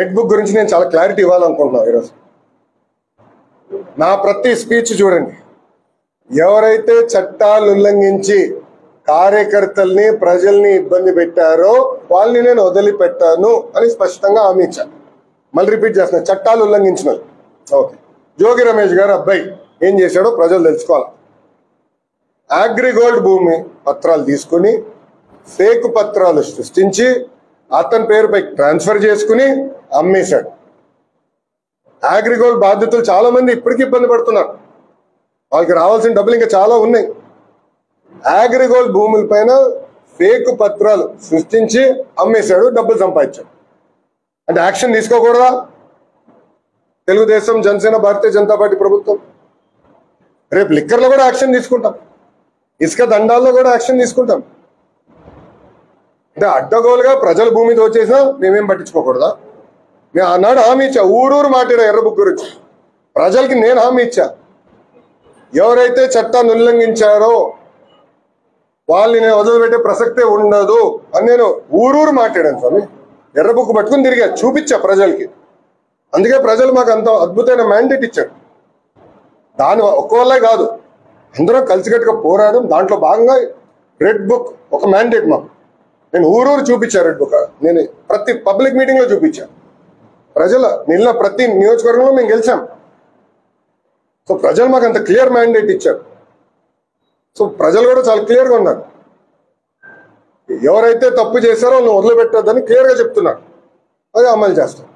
Red book గురించి నేను చాలా క్లారిటీ ఇవ్వాలనుకుంటున్నాను ఈరోజు. నా ప్రతి స్పీచ్ చూడండి, ఎవరైతే చట్టాలు ఉల్లంఘించి కార్యకర్తల్ని ప్రజల్ని ఇబ్బంది పెట్టారో వాళ్ళని నేను వదిలిపెట్టాను అని స్పష్టంగా హామీ ఇచ్చాను. మళ్ళీ రిపీట్ చేస్తున్నా, చట్టాలు ఉల్లంఘించిన ఓకే. జోగి రమేష్ గారు అబ్బాయి ఏం చేశాడో ప్రజలు తెలుసుకోవాలి. అగ్రిగోల్డ్ భూమి పత్రాలు తీసుకుని ఫేక్ పత్రాలు సృష్టించి అతని పేరుపై ట్రాన్స్ఫర్ చేసుకుని అమ్మేశాడు. అగ్రిగోల్డ్ బాధితులు చాలా మంది ఇప్పటికీ ఇబ్బంది పడుతున్నారు. వాళ్ళకి రావాల్సిన డబ్బులు ఇంకా చాలా ఉన్నాయి. అగ్రిగోల్డ్ భూముల పైన ఫేక్ పత్రాలు సృష్టించి అమ్మేశాడు, డబ్బులు సంపాదించాడు. అంటే యాక్షన్ తీసుకోకూడదా? తెలుగుదేశం, జనసేన, భారతీయ జనతా పార్టీ ప్రభుత్వం రేపు లిక్కర్లో కూడా యాక్షన్ తీసుకుంటాం, ఇసుక దండాల్లో కూడా యాక్షన్ తీసుకుంటాం. అంటే అడ్డగోలుగా ప్రజల భూమి దోచేసినా మేమేం పట్టించుకోకూడదా? నేను ఆనాడు హామీ ఇచ్చా, ఊరూరు మాట్లాడా ఎర్ర బుక్ గురించి. ప్రజలకి నేను హామీ ఇచ్చా, ఎవరైతే చట్టాన్ని ఉల్లంఘించారో వాళ్ళని నేను వదిలిపెట్టే ప్రసక్తే ఉండదు అని నేను ఊరూరు మాట్లాడాను స్వామి. ఎర్ర బుక్ పట్టుకుని తిరిగా చూపించా ప్రజలకి. అందుకే ప్రజలు మాకు అంత అద్భుతమైన మ్యాండేట్ ఇచ్చారు. దాని ఒక్క వల్లే కాదు, అందరం కలిసికట్టుగా పోరాడడం. దాంట్లో భాగంగా రెడ్ బుక్ ఒక మ్యాండేట్ మాకు. నేను ఊరూరు చూపించా రెడ్ బుక్. నేను ప్రతి పబ్లిక్ మీటింగ్ లో చూపించా. ప్రజల నిన్న ప్రతి నియోజకవర్గంలో మేము గెలిచాం. సో ప్రజలు మాకు అంత క్లియర్ మ్యాండేట్ ఇచ్చారు. సో ప్రజలు కూడా చాలా క్లియర్గా ఉన్నారు. ఎవరైతే తప్పు చేశారో వాళ్ళని వదిలిపెట్టొద్దని క్లియర్గా చెప్తున్నారు. అది అమలు చేస్తాం.